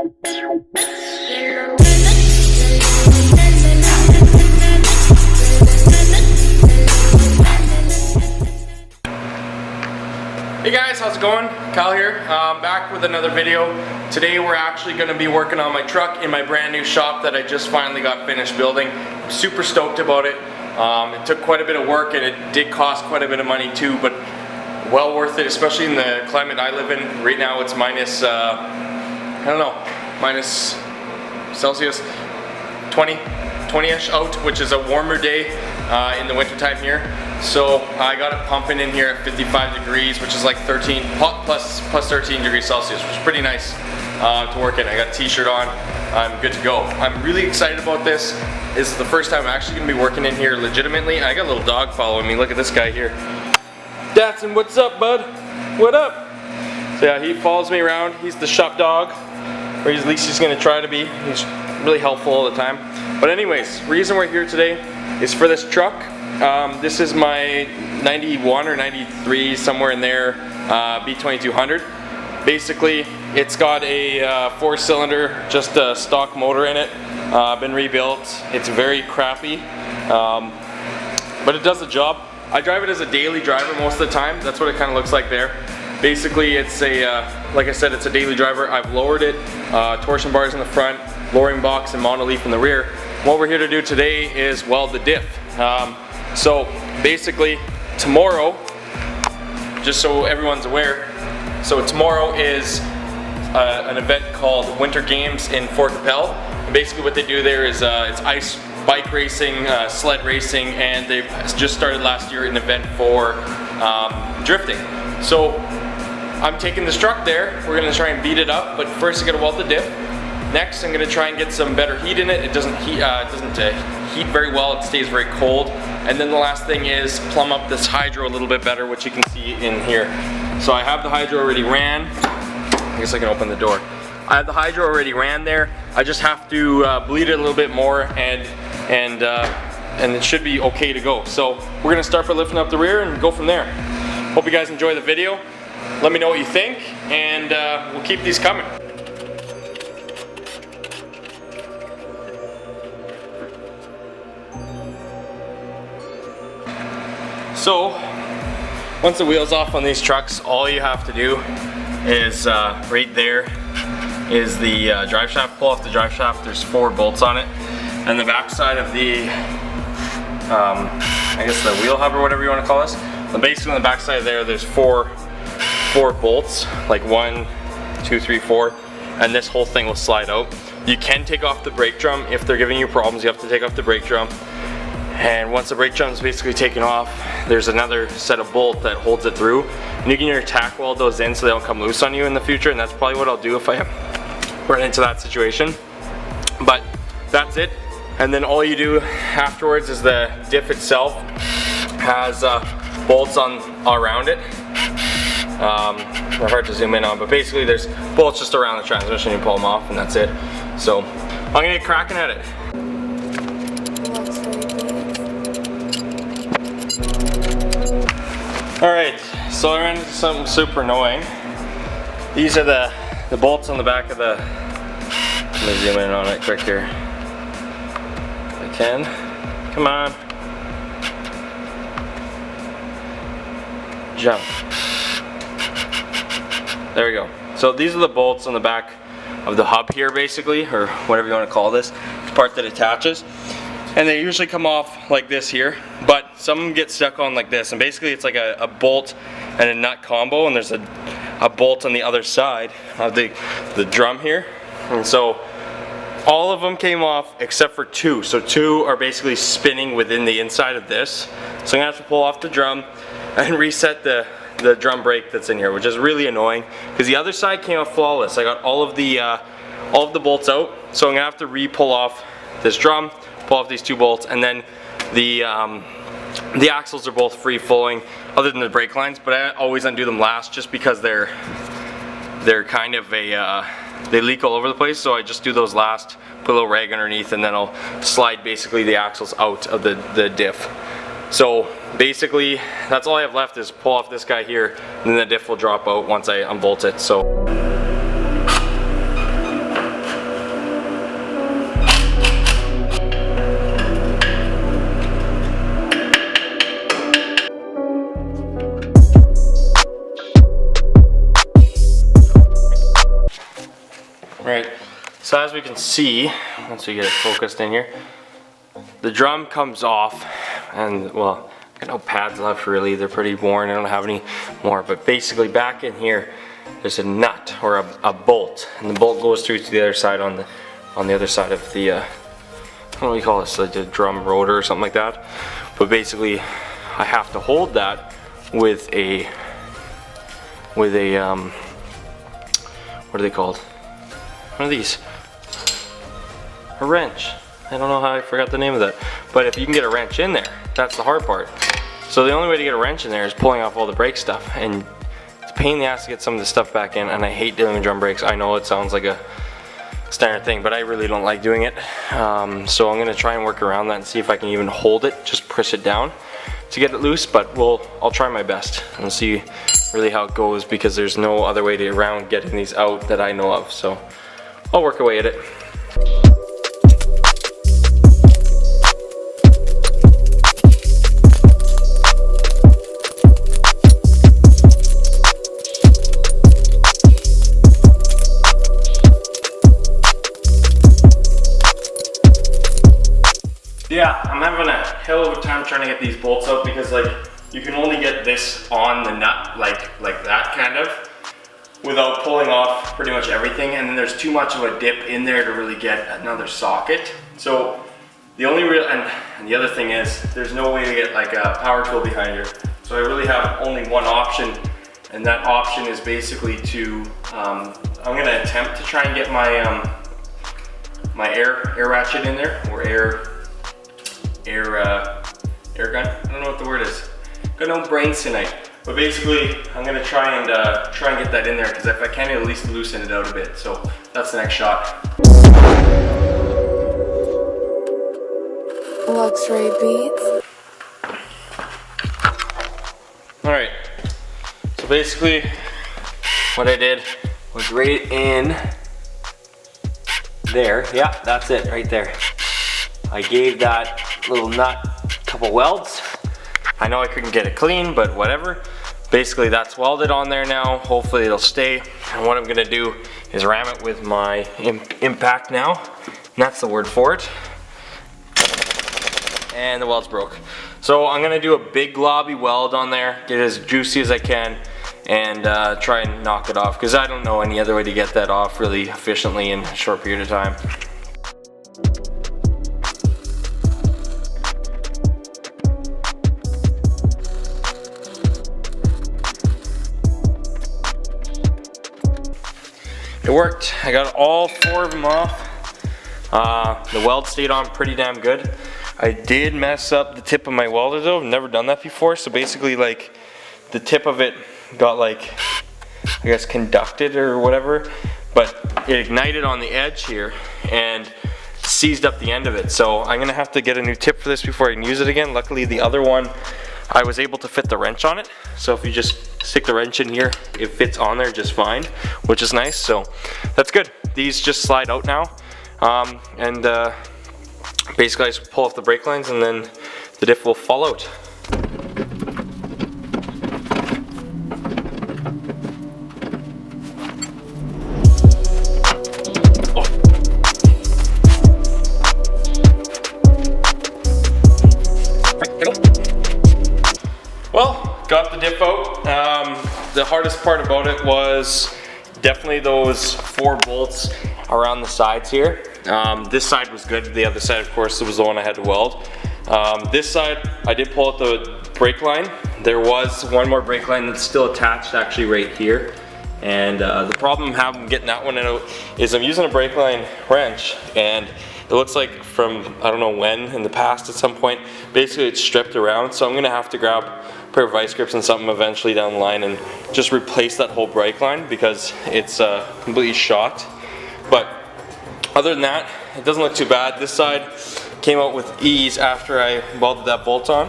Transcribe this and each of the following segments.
Hey guys, how's it going? Kyle here, back with another video. Today we're actually going to be working on my truck in my brand new shop that I just finally got finished building. I'm super stoked about it. It took quite a bit of work and it did cost quite a bit of money too, but well worth it, especially in the climate I live in. Right now it's minus, I don't know, minus Celsius 20-ish out, which is a warmer day in the winter time here. So I got it pumping in here at 55 degrees, which is like 13 plus 13 degrees Celsius, which is pretty nice to work in. I got a t-shirt on, I'm good to go. I'm really excited about this. This is the first time I'm actually going to be working in here legitimately. I got a little dog following me. Look at this guy here. Datsun, what's up, bud? What up? So yeah, he follows me around. He's the shop dog, or at least he's going to try to be. He's really helpful all the time. But anyways, reason we're here today is for this truck. This is my 91 or 93, somewhere in there, B2200. Basically, it's got a 4-cylinder, just a stock motor in it. Been rebuilt. It's very crappy, but it does the job. I drive it as a daily driver most of the time. That's what it kind of looks like there. Basically, it's a, like I said, it's a daily driver. I've lowered it, torsion bars in the front, lowering box and monoleaf in the rear. What we're here to do today is weld the diff. So basically tomorrow, just so everyone's aware, so tomorrow is an event called Winter Games in Fort Capel. And basically what they do there is it's ice bike racing, sled racing, and they just started last year an event for drifting. So I'm taking this truck there. We're gonna try and beat it up, but first I gotta weld the diff. Next, I'm going to try and get some better heat in it. It doesn't heat very well. It stays very cold. And then the last thing is plumb up this hydro a little bit better, which you can see in here. So I have the hydro already ran. I guess I can open the door. I have the hydro already ran there. I just have to bleed it a little bit more, and it should be okay to go. So we're going to start by lifting up the rear and go from there. Hope you guys enjoy the video. Let me know what you think, and we'll keep these coming. So, once the wheel's off on these trucks, all you have to do is, right there is the drive shaft. Pull off the drive shaft. There's 4 bolts on it. And the back side of the, I guess the wheel hub or whatever you want to call this. But basically on the back side there, there's four bolts, like 1, 2, 3, 4. And this whole thing will slide out. You can take off the brake drum. If they're giving you problems, you have to take off the brake drum. And once the brake drum is basically taken off, there's another set of bolt that holds it through. And you can tack weld those in so they don't come loose on you in the future, and that's probably what I'll do if I run into that situation. But that's it. And then all you do afterwards is the diff itself has bolts on around it. They're hard to zoom in on, but basically there's bolts just around the transmission. You pull them off and that's it. So I'm gonna get cracking at it. Alright, so I ran into something super annoying. These are the bolts on the back of the, let me zoom in on it quick here. If I can. Come on. Jump. There we go. So these are the bolts on the back of the hub here basically, or whatever you want to call this part that attaches. And they usually come off like this here, but some get stuck on like this, and basically it's like a bolt and a nut combo, and there's a bolt on the other side of the drum here. And so all of them came off except for 2. So 2 are basically spinning within the inside of this. So I'm gonna have to pull off the drum and reset the drum brake that's in here, which is really annoying because the other side came off flawless. I got all of the bolts out, so I'm gonna have to re-pull off this drum, pull off these 2 bolts, and then the axles are both free flowing other than the brake lines, but I always undo them last just because they're kind of they leak all over the place, so I just do those last, put a little rag underneath, and then I'll slide basically the axles out of the diff. So basically that's all I have left is pull off this guy here, and then the diff will drop out once I unbolt it. So Right, so as we can see, once we get it focused in here, the drum comes off, and well, I got no pads left really, they're pretty worn, I don't have any more, but basically back in here, there's a nut or a bolt, and the bolt goes through to the other side on the other side of the, what do we call this, like the drum rotor or something like that, but basically I have to hold that with a, what are they called? What are these? A wrench. I don't know how I forgot the name of that. But if you can get a wrench in there, that's the hard part. So the only way to get a wrench in there is pulling off all the brake stuff. And it's a pain in the ass to get some of this stuff back in, and I hate dealing with drum brakes. I know it sounds like a standard thing, but I really don't like doing it. So I'm gonna try and work around that and see if I can even hold it, just push it down to get it loose, but I'll try my best and see really how it goes, because there's no other way around getting these out that I know of. So I'll work away at it. Yeah, I'm having a hell of a time trying to get these bolts out, because like you can only get this on the nut like that kind of without pulling off pretty much everything, and then there's too much of a dip in there to really get another socket. So the only real, and the other thing is there's no way to get like a power tool behind here. So I really have only one option, and that option is basically to, I'm gonna attempt to try and get my my air ratchet in there, or air gun. I don't know what the word is. Got no brains tonight. But basically, I'm gonna try and get that in there, because if I can, at least loosen it out a bit. So that's the next shot. Luxray beats. All right. So basically, what I did was right in there. Yeah, that's it right there. I gave that little nut a couple welds. I know I couldn't get it clean, but whatever. Basically that's welded on there now. Hopefully it'll stay. And what I'm gonna do is ram it with my impact now. And that's the word for it. And the weld's broke. So I'm gonna do a big globby weld on there, get it as juicy as I can, and try and knock it off, because I don't know any other way to get that off really efficiently in a short period of time. It worked. I got all 4 of them off. The weld stayed on pretty damn good. I did mess up the tip of my welder though. I've never done that before. So basically, like, the tip of it got, like, I guess conducted or whatever, but it ignited on the edge here and seized up the end of it. So I'm gonna have to get a new tip for this before I can use it again. Luckily the other one, I was able to fit the wrench on it. So if you just stick the wrench in here, it fits on there just fine, which is nice. So that's good. These just slide out now. Basically I just pull off the brake lines, and then the diff will fall out. Well, got the diff out. The hardest part about it was definitely those 4 bolts around the sides here. This side was good. The other side, of course, was the one I had to weld. This side, I did pull out the brake line. There was one more brake line that's still attached, actually right here. And the problem I'm having getting that one out is I'm using a brake line wrench, and it looks like from, I don't know when, in the past at some point, basically it's stripped around. So I'm gonna have to grab a pair of vice grips and something eventually down the line and just replace that whole brake line, because it's completely shot. But other than that, it doesn't look too bad. This side came out with ease after I welded that bolt on.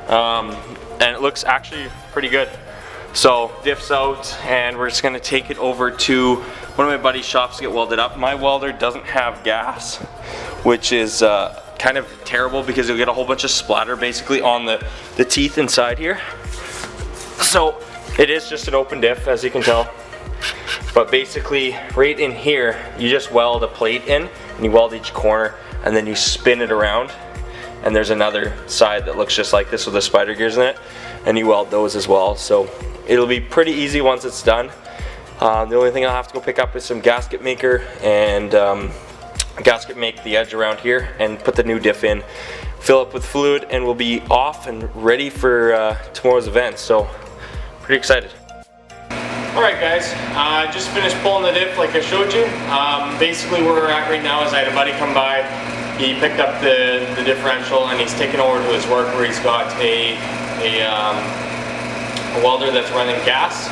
And it looks actually pretty good. So diff's out, and we're just gonna take it over to one of my buddy's shops to get welded up. My welder doesn't have gas, which is kind of terrible, because you'll get a whole bunch of splatter basically on the teeth inside here. So it is just an open diff, as you can tell. But basically, right in here, you just weld a plate in, and you weld each corner, and then you spin it around. And there's another side that looks just like this with the spider gears in it, and you weld those as well. So it'll be pretty easy once it's done. The only thing I'll have to go pick up is some gasket maker and gasket make the edge around here and put the new diff in, fill up with fluid, and we'll be off and ready for tomorrow's event. So pretty excited. Alright guys, I just finished pulling the diff like I showed you. Basically where we're at right now is I had a buddy come by. He picked up the differential and he's taken over to his work where he's got a welder that's running gas,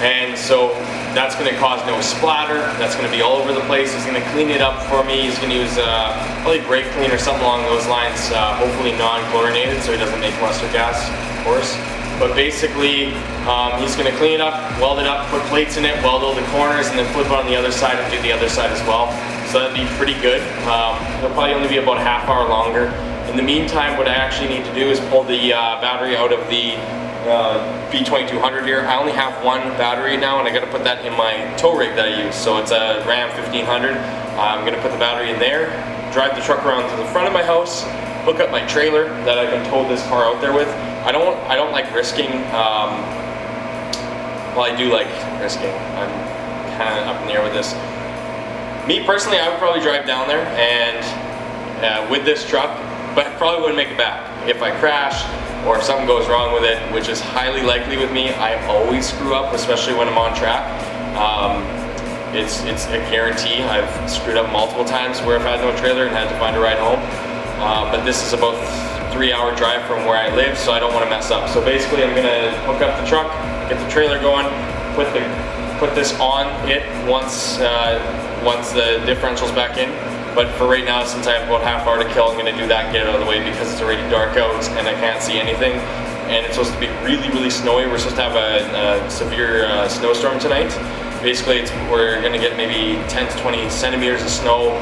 and so that's going to cause no splatter. That's going to be all over the place. He's going to clean it up for me. He's going to use probably brake clean or something along those lines, hopefully non-chlorinated so he doesn't make mustard gas, of course. But basically, he's going to clean it up, weld it up, put plates in it, weld all the corners, and then flip it on the other side and do the other side as well. So that'd be pretty good. It'll probably only be about a half hour longer. In the meantime, what I actually need to do is pull the battery out of the B2200 here. I only have one battery now, and I got to put that in my tow rig that I use. So it's a Ram 1500. I'm going to put the battery in there, drive the truck around to the front of my house, hook up my trailer that I can tow this car out there with. I don't like risking. Well, I do like risking. I'm kind of up in the air with this. Me personally, I would probably drive down there and with this truck, but I probably wouldn't make it back. If I crash or if something goes wrong with it, which is highly likely with me, I always screw up, especially when I'm on track. It's a guarantee. I've screwed up multiple times where I've had no trailer and had to find a ride home. But this is about 3-hour drive from where I live, so I don't want to mess up. So basically, I'm gonna hook up the truck, get the trailer going, put this on it once the differential's back in. But for right now, since I have about half hour to kill, I'm gonna do that and get it out of the way because it's already dark out and I can't see anything. And it's supposed to be really, really snowy. We're supposed to have a severe snowstorm tonight. Basically, we're gonna get maybe 10 to 20 centimeters of snow,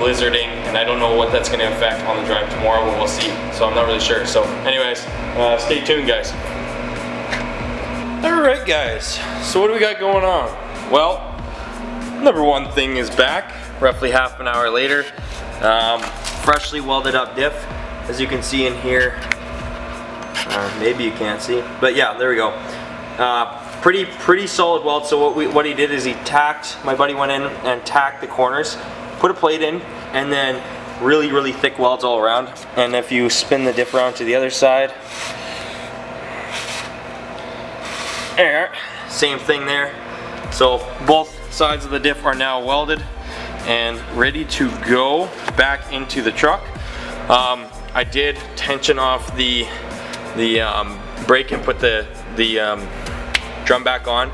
blizzarding, and I don't know what that's gonna affect on the drive tomorrow, but we'll see. So I'm not really sure. So anyways, stay tuned, guys. All right, guys, so what do we got going on? Well, number one thing is back, roughly half an hour later. Freshly welded up diff, as you can see in here. Maybe you can't see, but yeah, there we go. Pretty solid weld. So what he did is he tacked, my buddy went in and tacked the corners, put a plate in, and then really thick welds all around. And if you spin the diff around to the other side, there, same thing there. So both sides of the diff are now welded and ready to go back into the truck. I did tension off the brake and put the drum back on,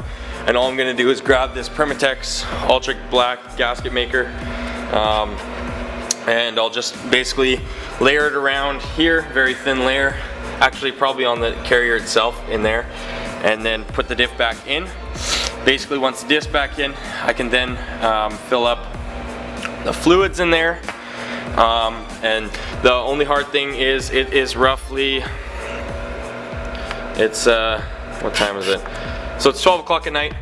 and all I'm going to do is grab this Permatex Ultra Black gasket maker, and I'll just basically layer it around here, very thin layer, actually probably on the carrier itself in there, and then put the diff back in. Basically once the diff's back in, I can then fill up the fluids in there, and the only hard thing is it is roughly, it's what time is it? So it's 12 o'clock at night.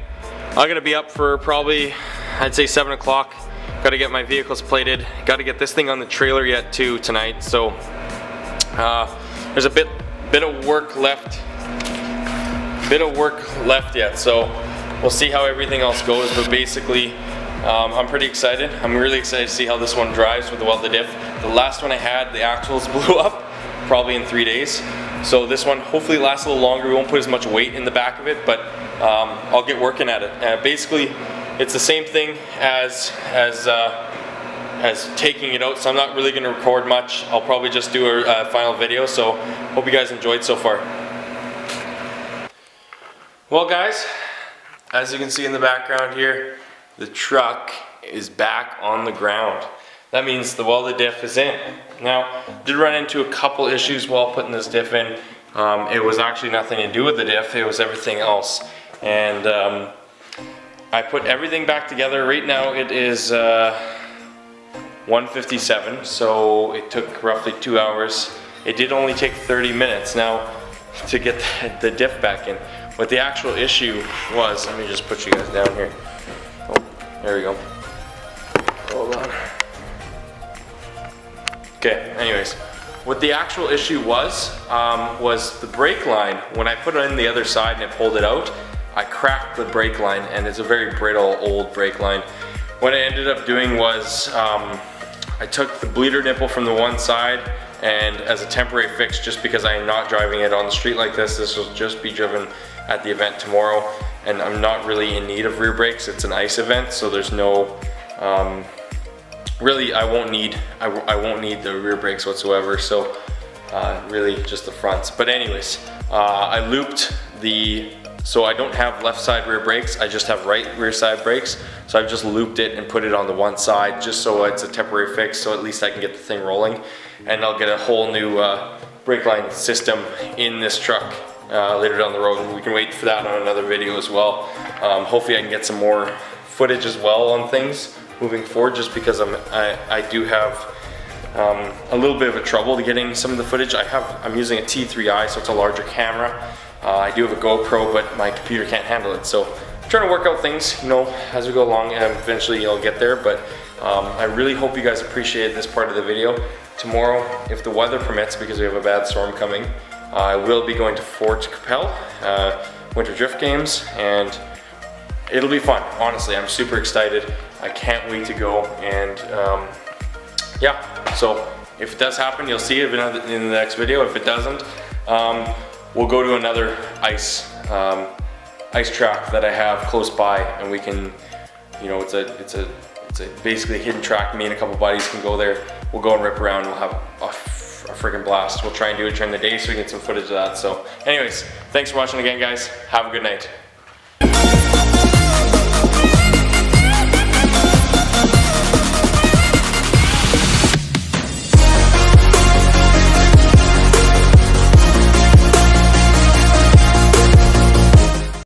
I'm gonna be up for probably, I'd say 7 o'clock. Gotta get my vehicles plated. Gotta get this thing on the trailer yet too tonight. So there's a bit of work left. Yet. So we'll see how everything else goes. But basically, I'm pretty excited. I'm really excited to see how this one drives with the welded diff. The last one I had, the axles blew up probably in 3 days. So this one hopefully lasts a little longer. We won't put as much weight in the back of it, but I'll get working at it. Basically, it's the same thing as taking it out, so I'm not really going to record much. I'll probably just do a final video, so hope you guys enjoyed so far. Well guys, as you can see in the background here, the truck is back on the ground. That means the welded diff is in. Now, did run into a couple issues while putting this diff in. It was actually nothing to do with the diff, it was everything else. And I put everything back together. Right now it is 1:57, so it took roughly 2 hours. It did only take 30 minutes now to get the diff back in. What the actual issue was, let me just put you guys down here. There we go. Hold on. Okay, anyways. What the actual issue was the brake line. When I put it in the other side and it pulled it out, I cracked the brake line, and it's a very brittle old brake line. What I ended up doing was I took the bleeder nipple from the one side, and as a temporary fix, just because I am not driving it on the street like this will just be driven at the event tomorrow, and I'm not really in need of rear brakes. It's an ice event, so there's no really I won't need the rear brakes whatsoever, so really just the fronts. But anyways, I looped so I don't have left side rear brakes, I just have right rear side brakes. So I've just looped it and put it on the one side just so it's a temporary fix, so at least I can get the thing rolling. And I'll get a whole new brake line system in this truck later down the road, and we can wait for that on another video as well. Hopefully I can get some more footage as well on things moving forward, just because I do have a little bit of a trouble to getting some of the footage. I'm using a T3i, so it's a larger camera. I do have a GoPro, but my computer can't handle it. So I'm trying to work out things, you know, as we go along, and eventually I'll get there. But I really hope you guys appreciated this part of the video. Tomorrow, if the weather permits, because we have a bad storm coming, I will be going to Fort Capel, Winter Drift Games, and it'll be fun. Honestly, I'm super excited. I can't wait to go, and yeah, so if it does happen, you'll see it in the next video. If it doesn't, we'll go to another ice track that I have close by, and we can, you know, it's a basically a hidden track. Me and a couple buddies can go there. We'll go and rip around. We'll have a freaking blast. We'll try and do it during the day so we can get some footage of that. So anyways, thanks for watching again, guys. Have a good night.